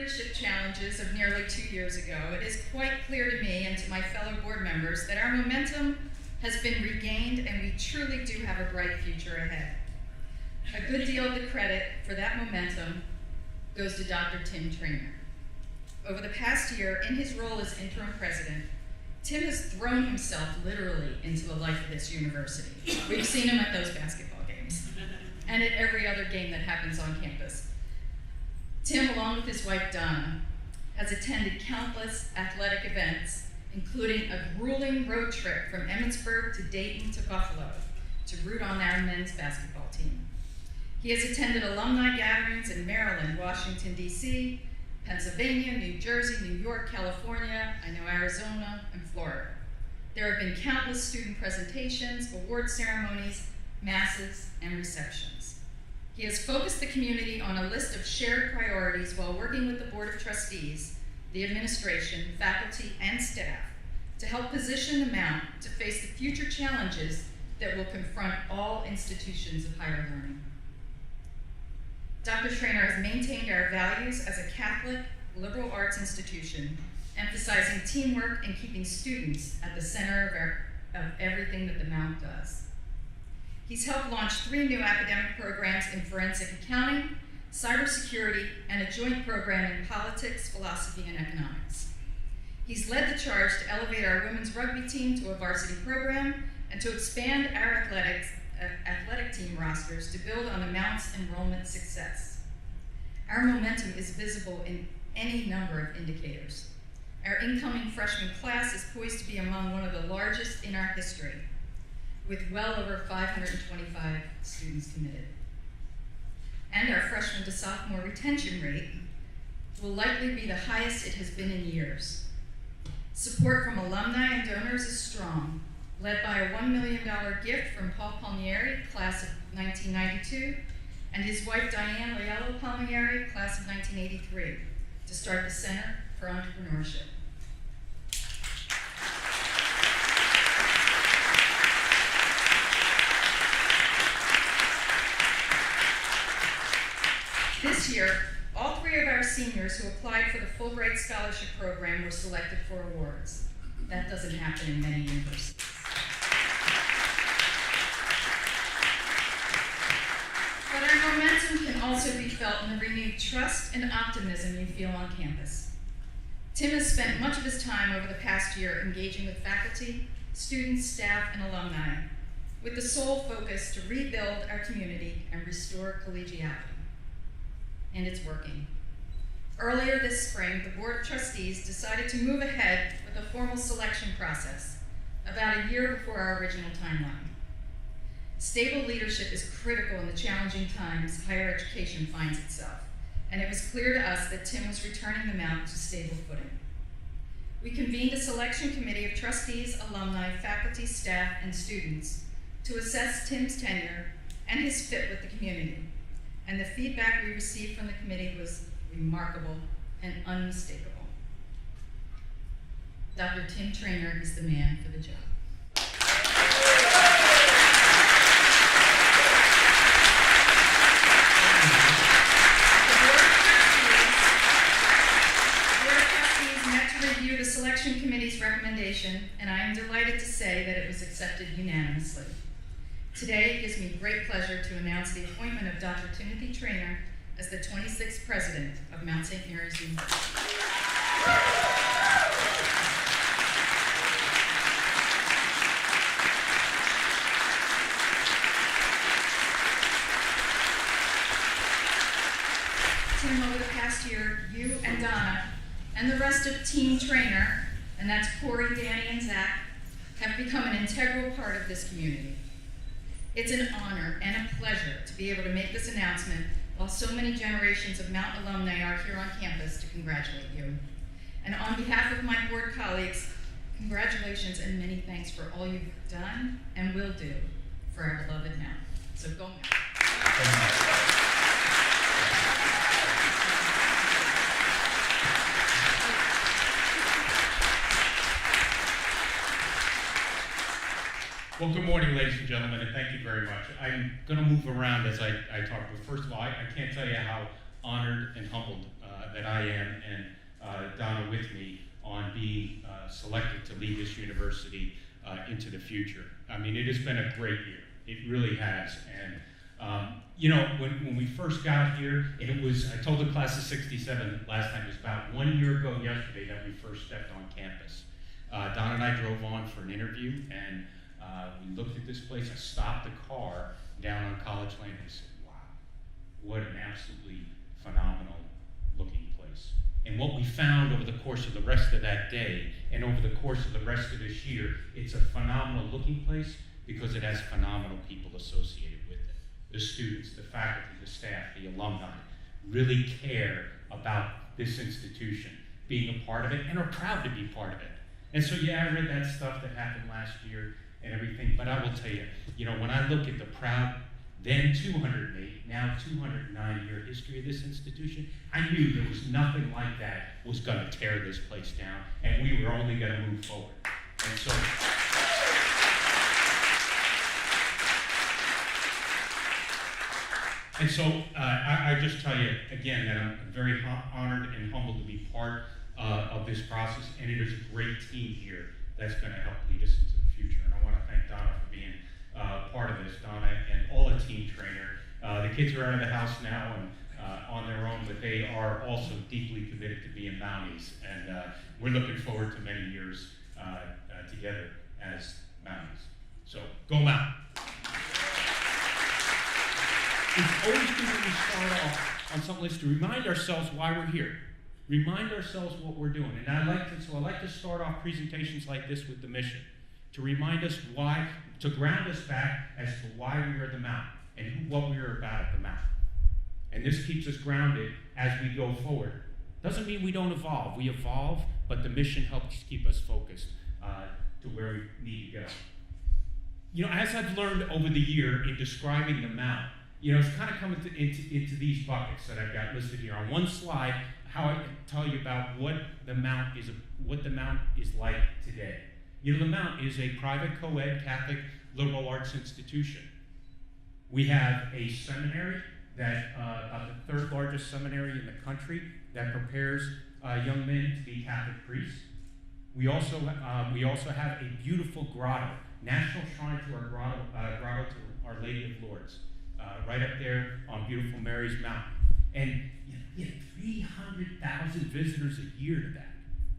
leadership challenges of nearly 2 years ago, it is quite clear to me and to my fellow board members that our momentum has been regained and we truly do have a bright future ahead. A good deal of the credit for that momentum goes to Dr. Tim Trainor. Over the past year, in his role as interim president, Tim has thrown himself literally into the life of this university. We've seen him at those basketball games and at every other game that happens on campus. Tim, along with his wife Donna, has attended countless athletic events, including a grueling road trip from Emmitsburg to Dayton to Buffalo to root on our men's basketball team. He has attended alumni gatherings in Maryland, Washington, D.C., Pennsylvania, New Jersey, New York, California, I know Arizona, and Florida. There have been countless student presentations, award ceremonies, masses, and receptions. He has focused the community on a list of shared priorities while working with the Board of Trustees, the administration, faculty, and staff to help position the Mount to face the future challenges that will confront all institutions of higher learning. Dr. Trainor has maintained our values as a Catholic liberal arts institution, emphasizing teamwork and keeping students at the center of everything that the Mount does. He's helped launch 3 new academic programs in forensic accounting, cybersecurity, and a joint program in politics, philosophy, and economics. He's led the charge to elevate our women's rugby team to a varsity program and to expand our athletic team rosters to build on the Mount's enrollment success. Our momentum is visible in any number of indicators. Our incoming freshman class is poised to be among one of the largest in our history, with well over 525 students committed. And our freshman to sophomore retention rate will likely be the highest it has been in years. Support from alumni and donors is strong, led by a $1 million gift from Paul Palmieri, class of 1992, and his wife Diane Loyello Palmieri, class of 1983, to start the Center for Entrepreneurship. This year, all 3 of our seniors who applied for the Fulbright Scholarship Program were selected for awards. That doesn't happen in many universities. But our momentum can also be felt in the renewed trust and optimism you feel on campus. Tim has spent much of his time over the past year engaging with faculty, students, staff, and alumni, with the sole focus to rebuild our community and restore collegiality. And it's working. Earlier this spring, the Board of Trustees decided to move ahead with a formal selection process, about a year before our original timeline. Stable leadership is critical in the challenging times higher education finds itself, and it was clear to us that Tim was returning the Mount to stable footing. We convened a selection committee of trustees, alumni, faculty, staff, and students to assess Tim's tenure and his fit with the community, and the feedback we received from the committee was remarkable and unmistakable. Dr. Tim Trainor is the man for the job. The selection committee's recommendation, and I am delighted to say that it was accepted unanimously. Today, it gives me great pleasure to announce the appointment of Dr. Timothy Trainor as the 26th president of Mount St. Mary's University. Tim, over the past year, you and Donna and the rest of Team Trainor, and that's Corey, Danny, and Zach, have become an integral part of this community. It's an honor and a pleasure to be able to make this announcement while so many generations of Mount alumni are here on campus to congratulate you. And on behalf of my board colleagues, congratulations and many thanks for all you've done and will do for our beloved Mount. So go Mount. Well, good morning, ladies and gentlemen, and thank you very much. I'm going to move around as I talk, but first of all, I can't tell you how honored and humbled that I am, and Donna with me, on being selected to lead this university into the future. I mean, it has been a great year. It really has. And you know, when we first got here, and it was, I told the class of 67 last time, it was about 1 year ago yesterday that we first stepped on campus. Don and I drove on for an interview, and we looked at this place. I stopped the car down on College Lane, and I said, wow, what an absolutely phenomenal looking place. And what we found over the course of the rest of that day, and over the course of the rest of this year, it's a phenomenal looking place because it has phenomenal people associated with it. The students, the faculty, the staff, the alumni really care about this institution, being a part of it, and are proud to be part of it. And so, yeah, I read that stuff that happened last year and everything, but I will tell you, you know, when I look at the proud, then 208, now 209-year history of this institution, I knew there was nothing like that was going to tear this place down, and we were only going to move forward. And so, I just tell you again that I'm very honored and humbled to be part of this process, and it is a great team here that's going to help lead us into the future. And I want to thank Donna for being part of this, Donna and all the team Trainor. The kids are out of the house now and on their own, but they are also deeply committed to being Mounties, and we're looking forward to many years together as Mounties. So, go Mount! It's always good when we start off on something like this to remind ourselves why we're here. Remind ourselves what we're doing. And I like to start off presentations like this with the mission, to remind us why, to ground us back as to why we are the Mount and what we are about at the Mount. And this keeps us grounded as we go forward. Doesn't mean we don't evolve. We evolve, but the mission helps keep us focused to where we need to go. You know, as I've learned over the year in describing the Mount, you know, it's kind of coming into these buckets that I've got listed here. On one slide, how I tell you about what the Mount is like today. You know, the Mount is a private co-ed Catholic liberal arts institution. We have a seminary that about the third largest seminary in the country that prepares young men to be Catholic priests. We also have a beautiful grotto, national shrine to our grotto to Our Lady of Lourdes, right up there on beautiful Mary's Mountain. And you get 300,000 visitors a year to that.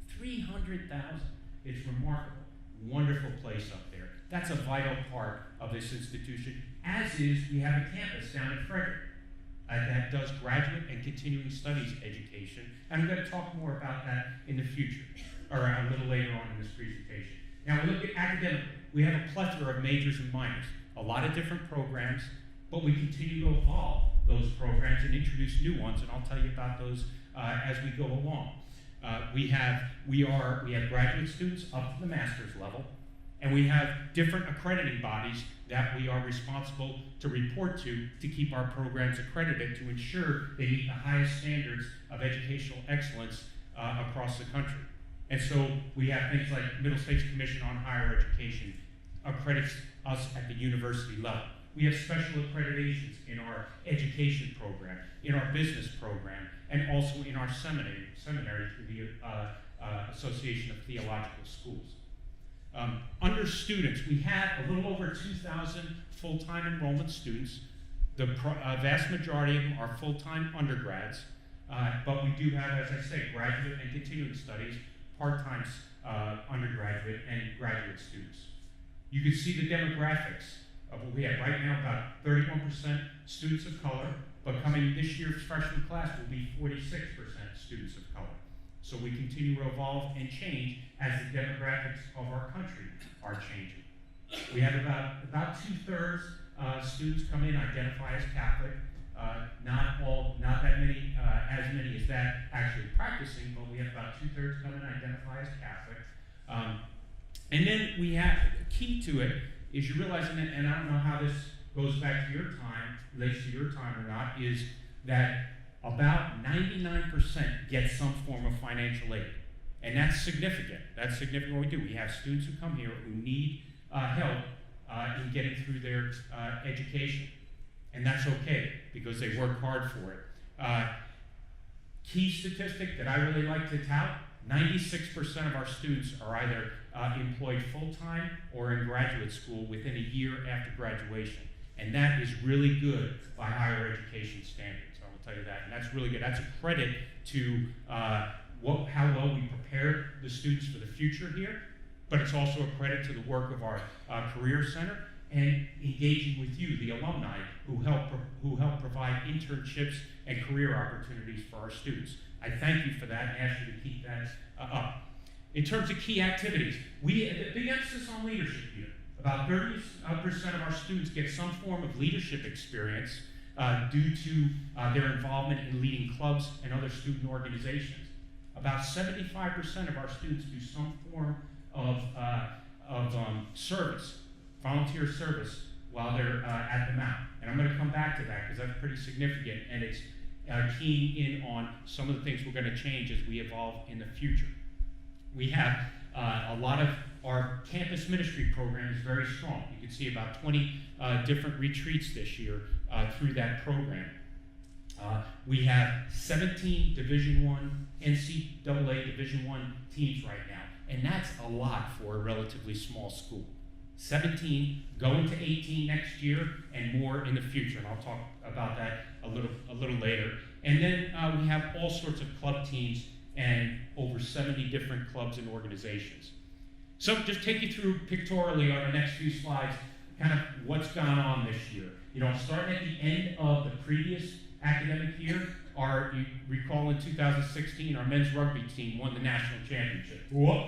300,000. It's remarkable. Wonderful place up there. That's a vital part of this institution, as is we have a campus down in Frederick that does graduate and continuing studies education. And I'm going to talk more about that in the future, or a little later on in this presentation. Now, we look at academically. We have a plethora of majors and minors, a lot of different programs, but we continue to evolve those programs and introduce new ones, and I'll tell you about those as we go along. We have graduate students up to the master's level, and we have different accrediting bodies that we are responsible to report to keep our programs accredited, to ensure they meet the highest standards of educational excellence across the country. And so we have things like Middle States Commission on Higher Education accredits us at the university level. We have special accreditations in our education program, in our business program, and also in our seminary through the Association of Theological Schools. Under students, we have a little over 2,000 full-time enrollment students. The vast majority of them are full-time undergrads, but we do have, as I say, graduate and continuing studies, part-time undergraduate and graduate students. You can see the demographics of what we have right now. About 31% students of color, but coming this year's freshman class will be 46% students of color. So we continue to evolve and change as the demographics of our country are changing. We have about 2/3 students come in identify as Catholic. Not that many, as many as that actually practicing, but we have about 2/3 come in identify as Catholic. And then we have, key to it is you realizing that, and I don't know how this goes back to your time, relates to your time or not, is that about 99% get some form of financial aid. And that's significant. That's significant what we do. We have students who come here who need help in getting through their education. And that's okay, because they work hard for it. Key statistic that I really like to tout, 96% of our students are either employed full-time or in graduate school within a year after graduation. And that is really good by higher education standards, I will tell you that. And that's really good. That's a credit to how well we prepare the students for the future here, but it's also a credit to the work of our Career Center and engaging with you, the alumni, who help provide internships and career opportunities for our students. I thank you for that and ask you to keep that up. In terms of key activities, we have a big emphasis on leadership here. About 30% of our students get some form of leadership experience due to their involvement in leading clubs and other student organizations. About 75% of our students do some form of service, volunteer service, while they're at the Mount. And I'm going to come back to that because that's pretty significant, and it's keying in on some of the things we're going to change as we evolve in the future. We have a lot of our campus ministry program is very strong. You can see about 20 different retreats this year through that program. We have 17 Division I, NCAA Division I teams right now, and that's a lot for a relatively small school. 17, going to 18 next year, and more in the future, and I'll talk about that a little later. And then we have all sorts of club teams and over 70 different clubs and organizations. So just take you through pictorially on the next few slides kind of what's gone on this year. You know, starting at the end of the previous academic year, you recall in 2016, our men's rugby team won the national championship. Whoop!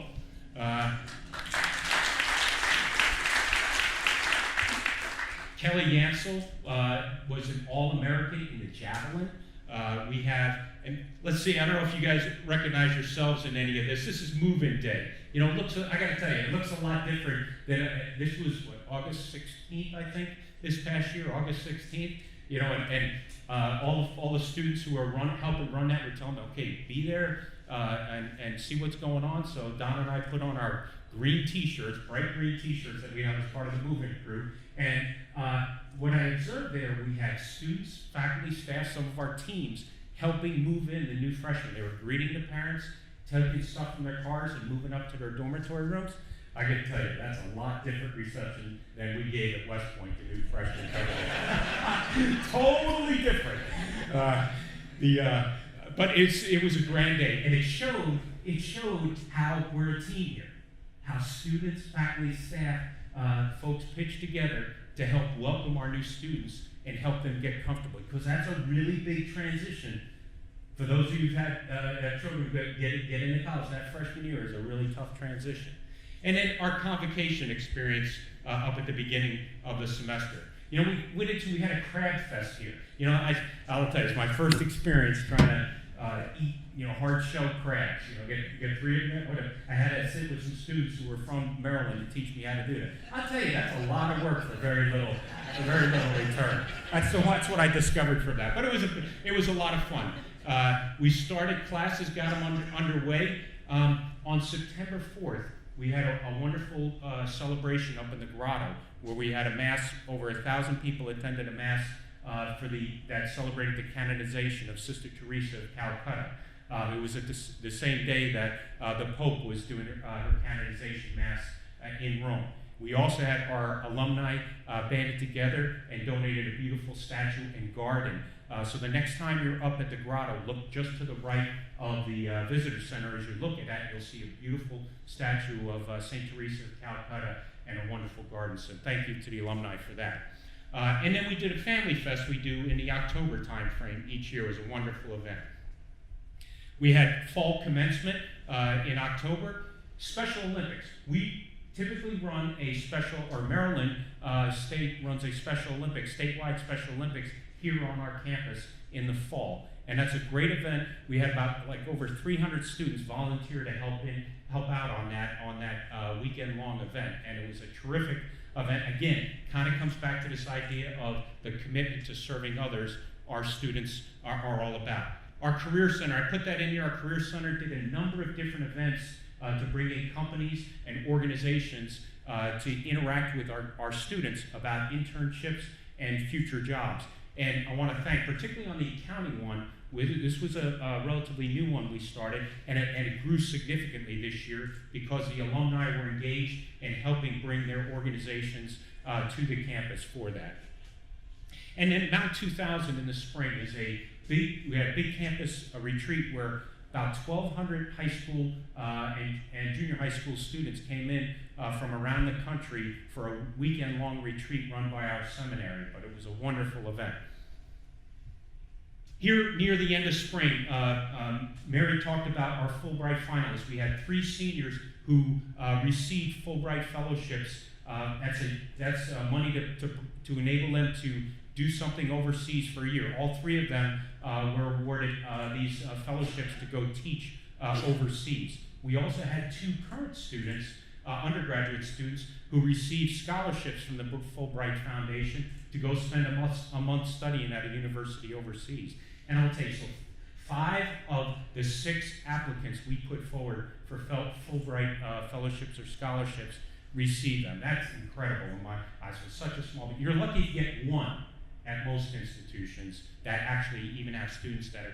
Kelly Yancel was an All-American in the javelin. We have, and let's see, I don't know if you guys recognize yourselves in any of this. This is move-in day. You know, I got to tell you, it looks a lot different than this was, August 16th, I think, this past year, August 16th. You know, and all the students who are helping run that, we're telling them, okay, be there and see what's going on. So Don and I put on our green T-shirts, bright green T-shirts that we have as part of the movement crew. And what I observed there, we had students, faculty, staff, some of our teams helping move in the new freshmen. They were greeting the parents, taking stuff from their cars and moving up to their dormitory rooms. I can tell you, that's a lot different reception than we gave at West Point to new freshmen. Totally different. But it was a grand day, and it showed how we're a team here, how students, faculty, staff, folks pitch together to help welcome our new students and help them get comfortable, because that's a really big transition. For those of you who've had children who get into college, that freshman year is a really tough transition. And then our convocation experience up at the beginning of the semester. You know, we had a crab fest here. You know, I'll tell you, it's my first experience trying to eat, hard-shelled crabs. Get 3 of them. I had to sit with some students who were from Maryland to teach me how to do that. I'll tell you, that's a lot of work for very little return. That's what I discovered from that. But it was a lot of fun. We started, classes got them underway. On September 4th, we had a wonderful celebration up in the grotto where we had a mass. Over 1,000 people attended a mass that celebrated the canonization of Sister Teresa of Calcutta. It was at the same day that the Pope was doing her canonization mass in Rome. We also had our alumni banded together and donated a beautiful statue and garden. So the next time you're up at the grotto, look just to the right of the visitor center. As you look at that, you'll see a beautiful statue of St. Teresa of Calcutta and a wonderful garden. So thank you to the alumni for that. And then we did a family fest we do in the October time frame each year. It was a wonderful event. We had fall commencement in October. Special Olympics. We typically run a special, or Maryland State runs a Special Olympics, statewide Special Olympics here on our campus in the fall. And that's a great event. We had about over 300 students volunteer to help out on that weekend-long event. And it was a terrific event. Again, kind of comes back to this idea of the commitment to serving others our students are all about. Our Career Center, I put that in here. Our Career Center did a number of different events to bring in companies and organizations to interact with our students about internships and future jobs. And I want to thank, particularly on the accounting one, this was a relatively new one we started, and it grew significantly this year because the alumni were engaged in helping bring their organizations to the campus for that. And then Mount 2000 in the spring is we had a big campus retreat where about 1,200 high school and junior high school students came in from around the country for a weekend-long retreat run by our seminary, but it was a wonderful event. Here, near the end of spring, Mary talked about our Fulbright finalists. We had 3 seniors who received Fulbright fellowships. That's money to enable them to do something overseas for a year. All 3 of them were awarded these fellowships to go teach overseas. We also had 2 current students, undergraduate students, who received scholarships from the Fulbright Foundation to go spend a month studying at a university overseas. And I'll tell you, so 5 of the 6 applicants we put forward for Fulbright fellowships or scholarships received them. That's incredible in my eyes. For such a small, you're lucky to get 1 at most institutions that actually even have students that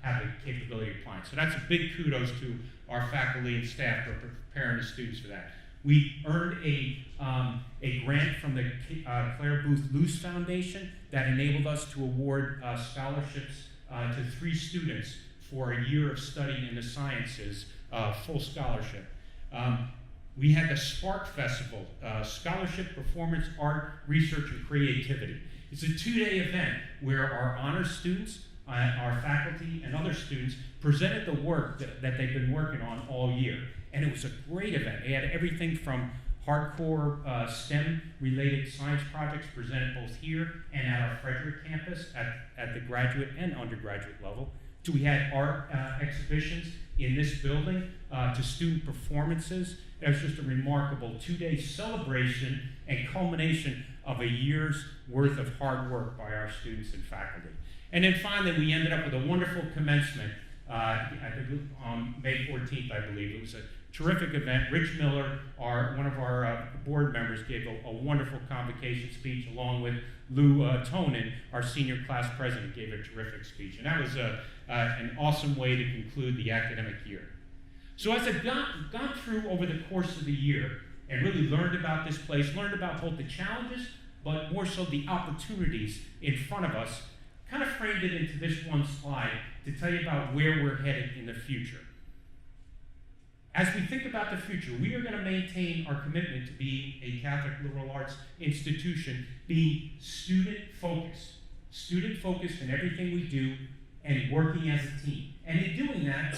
have the capability of applying. So that's a big kudos to our faculty and staff for preparing the students for that. We earned a grant from the Claire Booth Luce Foundation that enabled us to award scholarships to 3 students for a year of study in the sciences, full scholarship. We had the Spark Festival, Scholarship, Performance, Art, Research, and Creativity. It's a 2-day event where our honors students, our faculty, and other students presented the work that they've been working on all year. And it was a great event. They had everything from hardcore STEM-related science projects presented both here and at our Frederick campus at the graduate and undergraduate level. So we had art exhibitions in this building to student performances. It was just a remarkable 2-day celebration and culmination of a year's worth of hard work by our students and faculty. And then finally, we ended up with a wonderful commencement on May 14th, I believe. It was a terrific event. Rich Miller, one of our board members, gave a wonderful convocation speech, along with Lou Tonin, our senior class president, gave a terrific speech. And that was an awesome way to conclude the academic year. So as I've gone through over the course of the year and really learned about this place, learned about both the challenges, but more so the opportunities in front of us, kind of framed it into this one slide to tell you about where we're headed in the future. As we think about the future, we are going to maintain our commitment to being a Catholic liberal arts institution, being student-focused in everything we do, and working as a team. And in doing that,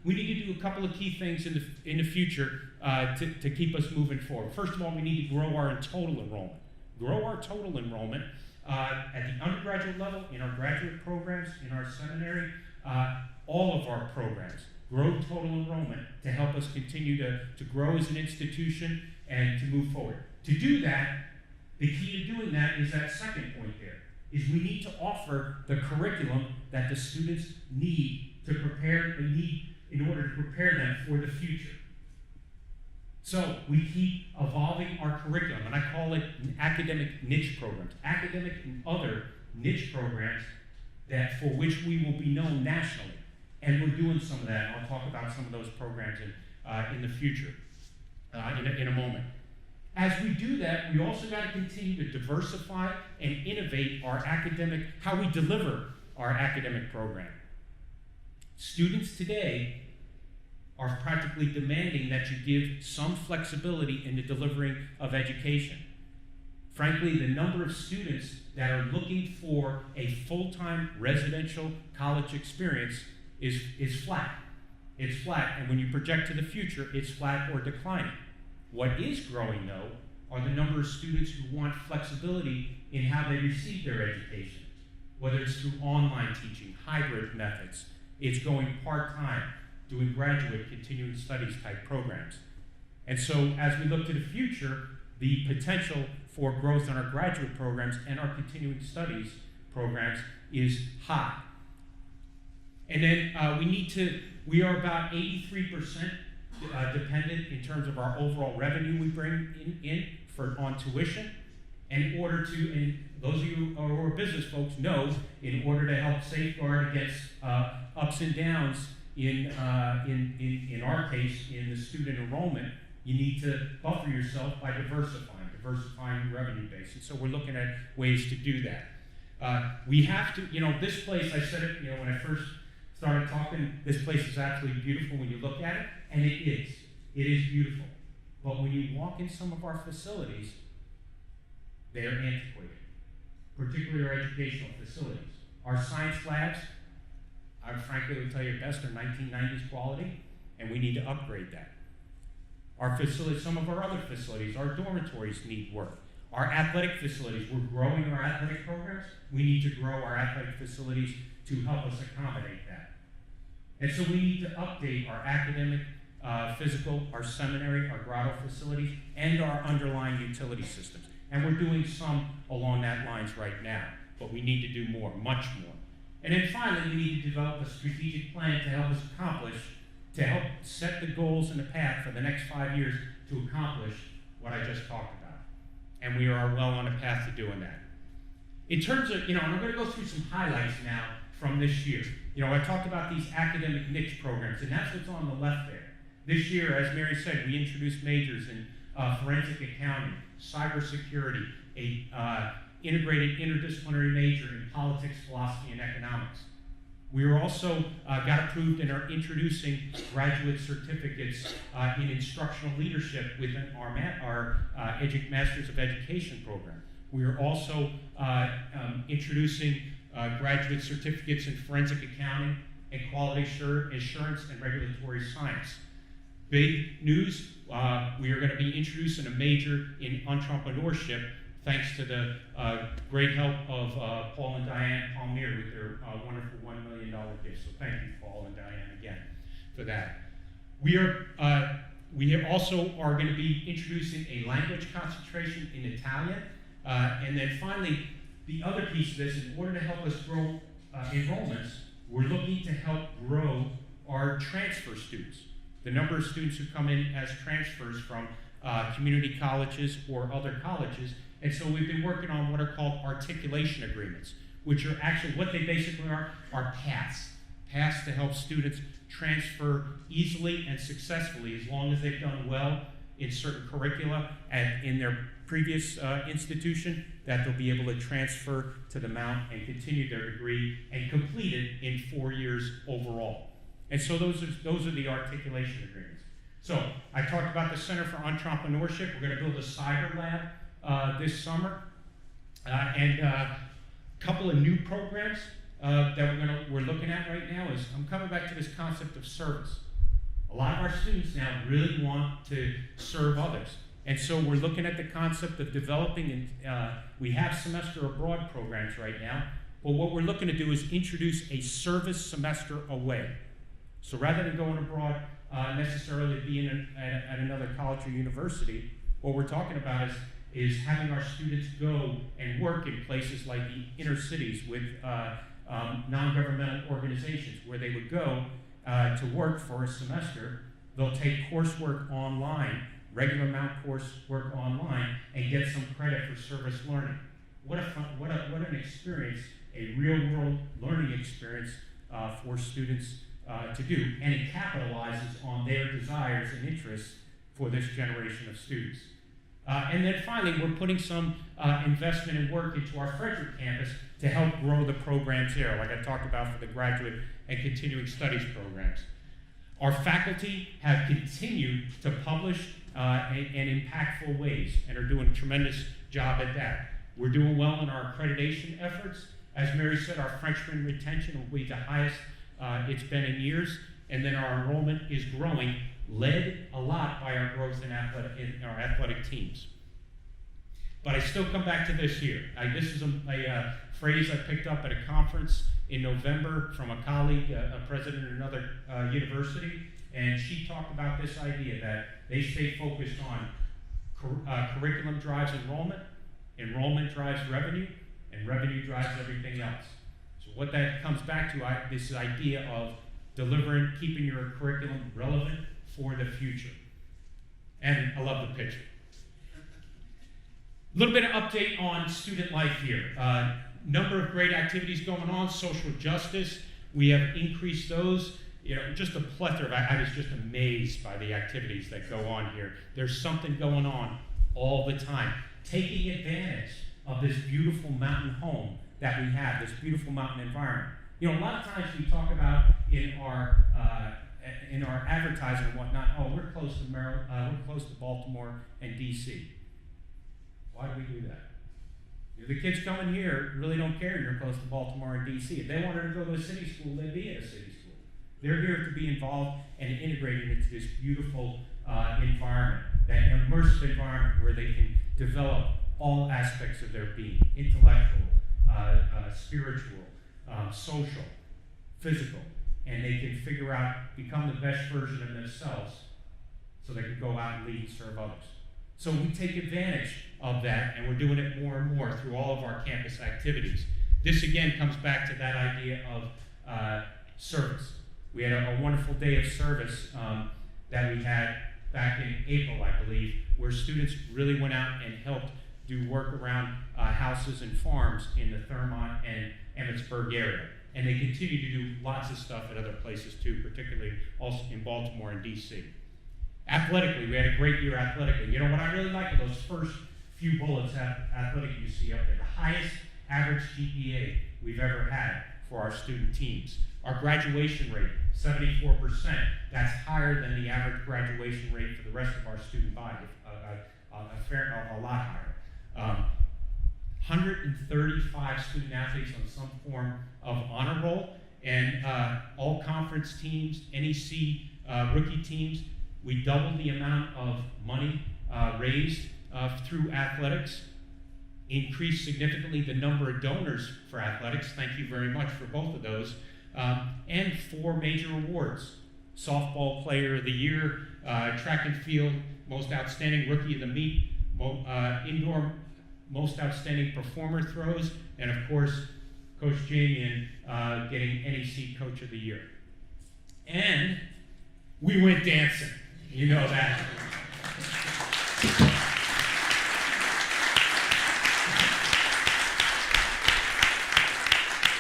we need to do a couple of key things in the future to keep us moving forward. First of all, we need to grow our total enrollment. Grow our total enrollment at the undergraduate level, in our graduate programs, in our seminary, all of our programs. Grow total enrollment to help us continue to grow as an institution and to move forward. To do that, the key to doing that is that second point there, is we need to offer the curriculum that the students need in order to prepare them for the future. So we keep evolving our curriculum, and I call it academic niche programs, academic and other niche programs for which we will be known nationally. And we're doing some of that. I'll talk about some of those programs in the future, in a moment. As we do that, we also got to continue to diversify and innovate how we deliver our academic program. Students today are practically demanding that you give some flexibility in the delivering of education. Frankly, the number of students that are looking for a full-time residential college experience is flat. It's flat, and when you project to the future, it's flat or declining. What is growing, though, are the number of students who want flexibility in how they receive their education, whether it's through online teaching, hybrid methods, it's going part-time, doing graduate continuing studies type programs. And so as we look to the future, the potential for growth in our graduate programs and our continuing studies programs is high. And then we are about 83% dependent in terms of our overall revenue we bring in on tuition. And in order to, and those of you who are business folks know, in order to help safeguard against ups and downs in our case, in the student enrollment, you need to buffer yourself by diversifying your revenue base. And so we're looking at ways to do that. We have to, this place, I said it, when I first started talking, this place is absolutely beautiful when you look at it, and it is. It is beautiful. But when you walk in some of our facilities, they are antiquated, particularly our educational facilities. Our science labs, I frankly would tell you best, are 1990s quality, and we need to upgrade that. Our facilities, some of our other facilities, our dormitories need work. Our athletic facilities, we're growing our athletic programs. We need to grow our athletic facilities to help us accommodate that. And so we need to update our academic, physical, our seminary, our grotto facilities, and our underlying utility systems. And we're doing some along that lines right now, but we need to do more, much more. And then finally, we need to develop a strategic plan to help us to help set the goals and the path for the next 5 years to accomplish what I just talked about. And we are well on a path to doing that. In terms of, and I'm going to go through some highlights now from this year. I talked about these academic niche programs, and that's what's on the left there. This year, as Mary said, we introduced majors in forensic accounting, cybersecurity, a integrated interdisciplinary major in politics, philosophy, and economics. We were also got approved and are introducing graduate certificates in instructional leadership within our Masters of Education program. We are also introducing graduate certificates in forensic accounting and quality assurance and regulatory science. Big news, we are going to be introducing a major in entrepreneurship thanks to the great help of Paul and Diane Palmier with their wonderful $1 million gift. So thank you, Paul and Diane, again for that. We also are going to be introducing a language concentration in Italian. And then finally, the other piece of this, in order to help us grow enrollments, we're looking to help grow our transfer students. The number of students who come in as transfers from community colleges or other colleges. And so we've been working on what are called articulation agreements, which are actually, what they basically are paths. Paths to help students transfer easily and successfully as long as they've done well in certain curricula and in their previous institution, that they'll be able to transfer to the Mount and continue their degree and complete it in 4 years overall. And so those are the articulation agreements. So I talked about the Center for Entrepreneurship. We're going to build a cyber lab this summer, and a couple of new programs that we're looking at right now. Is I'm coming back to this concept of service. A lot of our students now really want to serve others, and so we're looking at the concept of developing. And we have semester abroad programs right now, but what we're looking to do is introduce a service semester away. So rather than going abroad, necessarily being at another college or university, what we're talking about is having our students go and work in places like the inner cities with non-governmental organizations, where they would go to work for a semester. They'll take coursework online, regular Mount coursework online, and get some credit for service learning. What an experience, a real-world learning experience for students to do, and it capitalizes on their desires and interests for this generation of students. And then finally, we're putting some investment and work into our Frederick campus to help grow the programs there, like I talked about for the graduate and continuing studies programs. Our faculty have continued to publish in impactful ways and are doing a tremendous job at that. We're doing well in our accreditation efforts. As Mary said, our freshman retention will be the highest it's been in years, and then our enrollment is growing, led a lot by our growth in our athletic teams. But I still come back to this here. This is a phrase I picked up at a conference in November from a colleague, a president at another university, and she talked about this idea that they stay focused on curriculum drives enrollment drives revenue, and revenue drives everything else. So what that comes back to, this idea of delivering, keeping your curriculum relevant for the future. And I love the picture. A little bit of update on student life here. Number of great activities going on. Social justice, we have increased those. Just a plethora. I was just amazed by the activities that go on here. There's something going on all the time. Taking advantage of this beautiful mountain home that we have, this beautiful mountain environment. A lot of times we talk about in our advertising and whatnot, we're close to Maryland, we're close to Baltimore and D.C. Why do we do that? The kids coming here really don't care you're close to Baltimore and D.C. If they wanted to go to a city school, they'd be at a city school. They're here to be involved and integrated into this beautiful environment, that immersive environment where they can develop all aspects of their being, intellectual, spiritual, social, physical, and they can figure out, become the best version of themselves so they can go out and lead and serve others. So we take advantage of that, and we're doing it more and more through all of our campus activities. This again comes back to that idea of service. We had a wonderful day of service that we had back in April, I believe, where students really went out and helped do work around houses and farms in the Thurmont and Emmitsburg area. And they continue to do lots of stuff at other places too, particularly also in Baltimore and D.C. Athletically, we had a great year athletically. What I really like are those first few bullets athletic you see up there. The highest average GPA we've ever had for our student teams. Our graduation rate, 74%. That's higher than the average graduation rate for the rest of our student body, a lot higher. 135 student athletes on some form of honor roll, and all conference teams, NEC rookie teams. We doubled the amount of money raised through athletics, increased significantly the number of donors for athletics. Thank you very much for both of those. And 4 major awards: softball player of the year, track and field most outstanding rookie of the meet, indoor most outstanding performer throws, and of course, Coach Jamian getting NEC Coach of the Year. And we went dancing. You know that.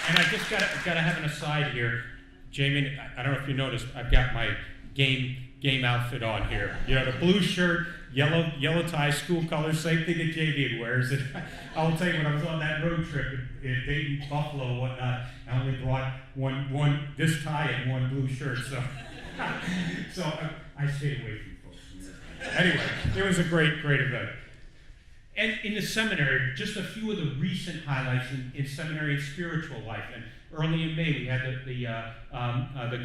And I just got to have an aside here. Jamian, I don't know if you noticed, I've got my game outfit on here. The blue shirt, yellow tie, school colors, same thing that Jamian wears. And I will tell you, when I was on that road trip in Dayton, Buffalo, whatnot, I only brought one this tie and one blue shirt. So I stayed away from folks. Anyway, it was a great event. And in the seminary, just a few of the recent highlights in seminary and spiritual life. And early in May, we had the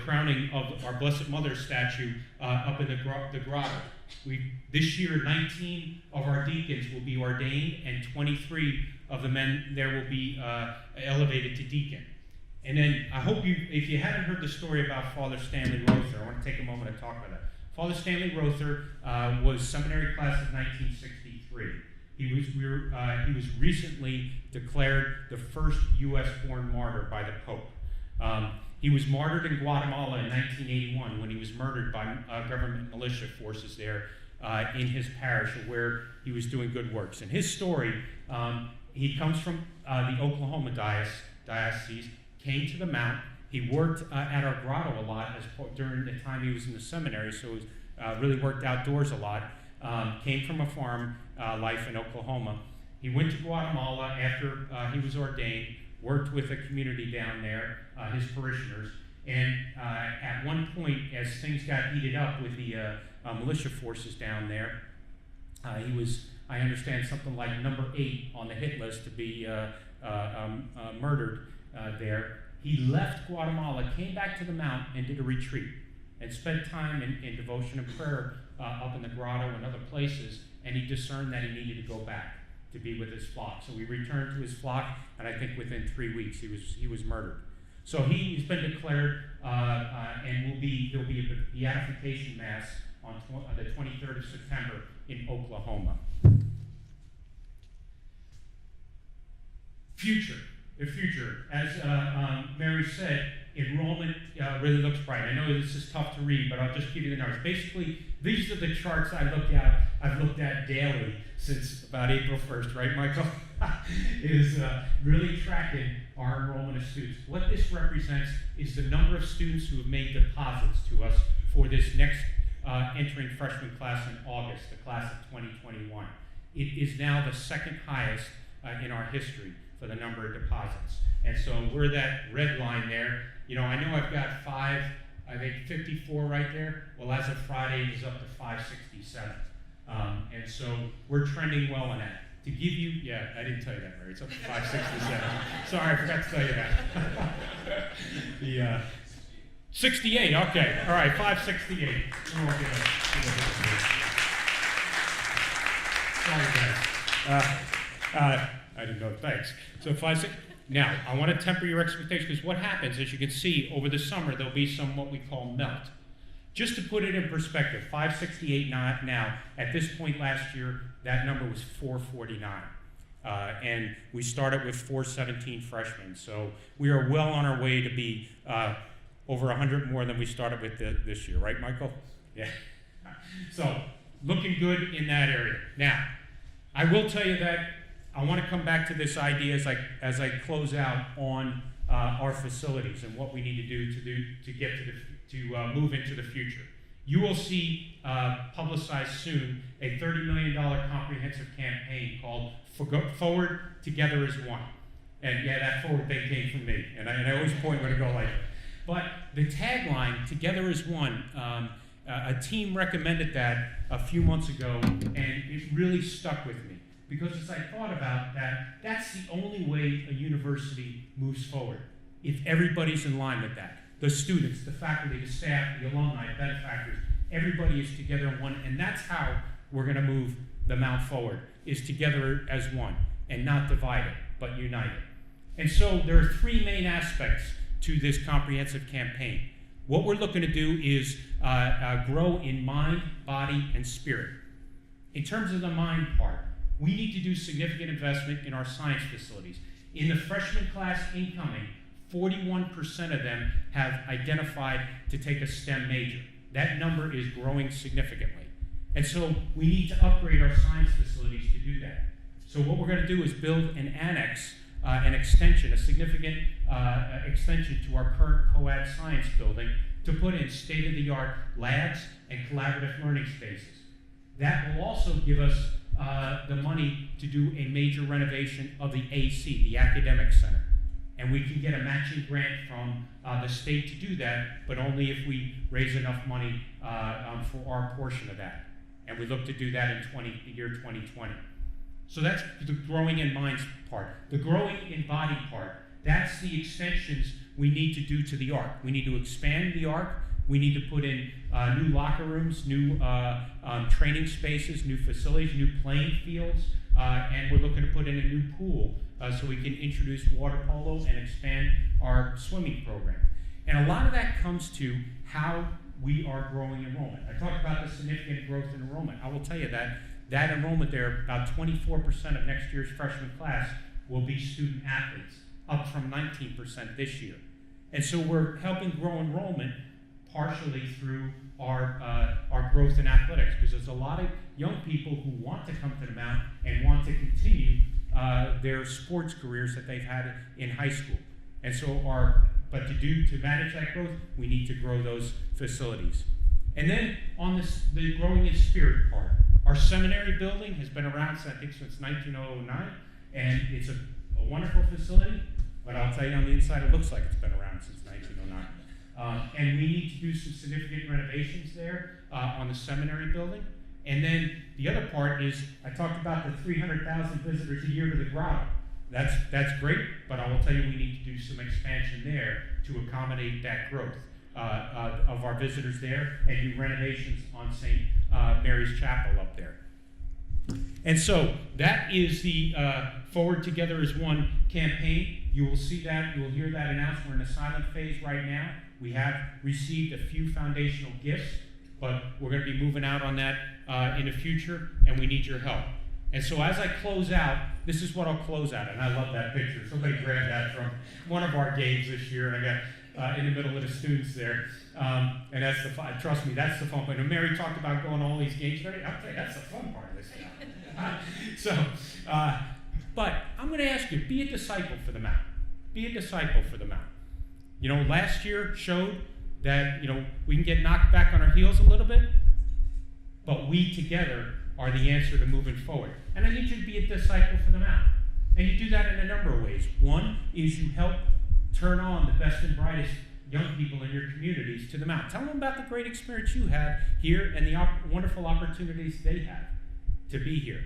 crowning of our Blessed Mother statue up in the grotto. This year, 19 of our deacons will be ordained, and 23 of the men there will be elevated to deacon. And then I hope if you haven't heard the story about Father Stanley Rother, I want to take a moment to talk about that. Father Stanley Rother was seminary class of 1963. He was recently declared the first U.S.-born martyr by the Pope. He was martyred in Guatemala in 1981 when he was murdered by government militia forces there in his parish where he was doing good works. And his story, he comes from the Oklahoma diocese, came to the Mount. He worked at our grotto a lot during the time he was in the seminary, so he really worked outdoors a lot. Came from a farm life in Oklahoma. He went to Guatemala after he was ordained, worked with a community down there, his parishioners, and at one point, as things got heated up with the militia forces down there, he was, I understand, something like number 8 on the hit list to be murdered there. He left Guatemala, came back to the Mount, and did a retreat, and spent time in devotion and prayer up in the grotto and other places, and he discerned that he needed to go back to be with his flock. So he returned to his flock, and I think within 3 weeks he was murdered. So he's been declared, and there'll be a beatification mass on the 23rd of September in Oklahoma. The future, as Mary said, enrollment really looks bright. I know this is tough to read, but I'll just give you the numbers. Basically, these are the charts I've looked at daily since about April 1st, right, Michael? is really tracking our enrollment of students. What this represents is the number of students who have made deposits to us for this next entering freshman class in August, the class of 2021. It is now the second highest in our history for the number of deposits. And so we're that red line there. You know, I know I've got 54 right there. Well, as of Friday, it was up to 567. And so we're trending well on that. To give you, yeah, I didn't tell you that, Mary. It's up to 567. Sorry, I forgot to tell you that. The 68, okay. All right, 568. We won't give it. Sorry, guys. I didn't know, thanks. So 56. Now, I want to temper your expectations because what happens, as you can see, over the summer, there'll be some what we call melt. Just to put it in perspective, 568 now, at this point last year, that number was 449. And we started with 417 freshmen. So we are well on our way to be over 100 more than we started with this year, right, Michael? Yeah. So looking good in that area. Now, I will tell you that I want to come back to this idea as I close out on our facilities and what we need to do to get to move into the future. You will see publicized soon a $30 million comprehensive campaign called Forward Together as One. And yeah, that forward thing came from me, and I always point when I go like that. But the tagline, Together as One, a team recommended that a few months ago, and it really stuck with me. Because as I thought about that, that's the only way a university moves forward, if everybody's in line with that. The students, the faculty, the staff, the alumni, benefactors, everybody is together in one, and that's how we're going to move the Mount forward, is together as one, and not divided, but united. And so there are three main aspects to this comprehensive campaign. What we're looking to do is grow in mind, body, and spirit. In terms of the mind part, we need to do significant investment in our science facilities. In the freshman class incoming, 41% of them have identified to take a STEM major. That number is growing significantly. And so we need to upgrade our science facilities to do that. So what we're going to do is build an annex, an extension, a significant extension to our current co-ed science building to put in state-of-the-art labs and collaborative learning spaces. That will also give us the money to do a major renovation of the AC, the Academic Center. And we can get a matching grant from the state to do that, but only if we raise enough money for our portion of that. And we look to do that in the year 2020. So that's the growing in minds part. The growing in body part, that's the extensions we need to do to the ARC. We need to expand the ARC. We need to put in new locker rooms, new training spaces, new facilities, new playing fields, and we're looking to put in a new pool so we can introduce water polo and expand our swimming program. And a lot of that comes to how we are growing enrollment. I talked about the significant growth in enrollment. I will tell you that enrollment there, about 24% of next year's freshman class will be student athletes, up from 19% this year. And so we're helping grow enrollment partially through our growth in athletics, because there's a lot of young people who want to come to the Mount and want to continue their sports careers that they've had in high school. And so to manage that growth, we need to grow those facilities. And then on the growing in spirit part, our seminary building has been around since 1909, and it's a wonderful facility, but I'll tell you on the inside it looks like it's been around since 1909. And we need to do some significant renovations there on the seminary building. And then the other part is, I talked about the 300,000 visitors a year to the grotto. That's great, but I will tell you we need to do some expansion there to accommodate that growth of our visitors there, and do renovations on St. Mary's Chapel up there. And so that is the Forward Together as One campaign. You will see that, you will hear that announced. We're in a silent phase right now. We have received a few foundational gifts, but we're going to be moving out on that in the future, and we need your help. And so as I close out, this is what I'll close out, and I love that picture. Somebody grabbed that from one of our games this year, and in the middle of the students there. And that's the fun, trust me, that's the fun part. And Mary talked about going to all these games. I'll tell you, that's the fun part of this now. But I'm going to ask you, be a disciple for the Mount. Be a disciple for the Mount. You know, last year showed that, you know, we can get knocked back on our heels a little bit, but we together are the answer to moving forward. And I need you to be a disciple for the Mount. And you do that in a number of ways. One is you help turn on the best and brightest young people in your communities to the Mount. Tell them about the great experience you had here and the wonderful opportunities they have to be here.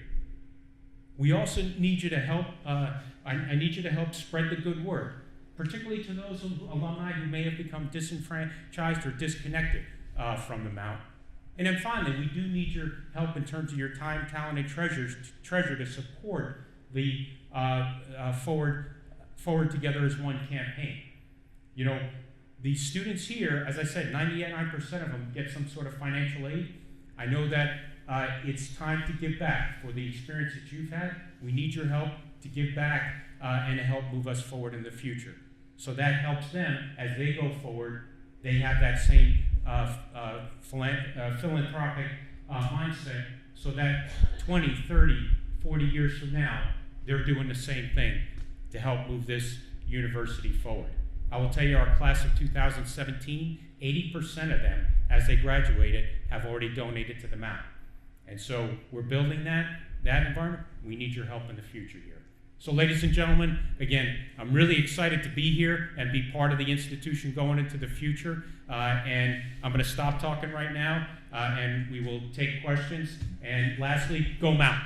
We also need you to help, I need you to help spread the good word, particularly to those alumni who may have become disenfranchised or disconnected from the Mount. And then finally, we do need your help in terms of your time, talent, and treasure to support the Forward Together as One campaign. You know, the students here, as I said, 99% of them get some sort of financial aid. I know that it's time to give back for the experience that you've had. We need your help to give back and to help move us forward in the future. So that helps them as they go forward. They have that same philanthropic mindset so that 20, 30, 40 years from now, they're doing the same thing to help move this university forward. I will tell you, our class of 2017, 80% of them, as they graduated, have already donated to the Mount. And so we're building that environment. We need your help in the future here. So ladies and gentlemen, again, I'm really excited to be here and be part of the institution going into the future. And I'm going to stop talking right now, and we will take questions. And lastly, go Mount.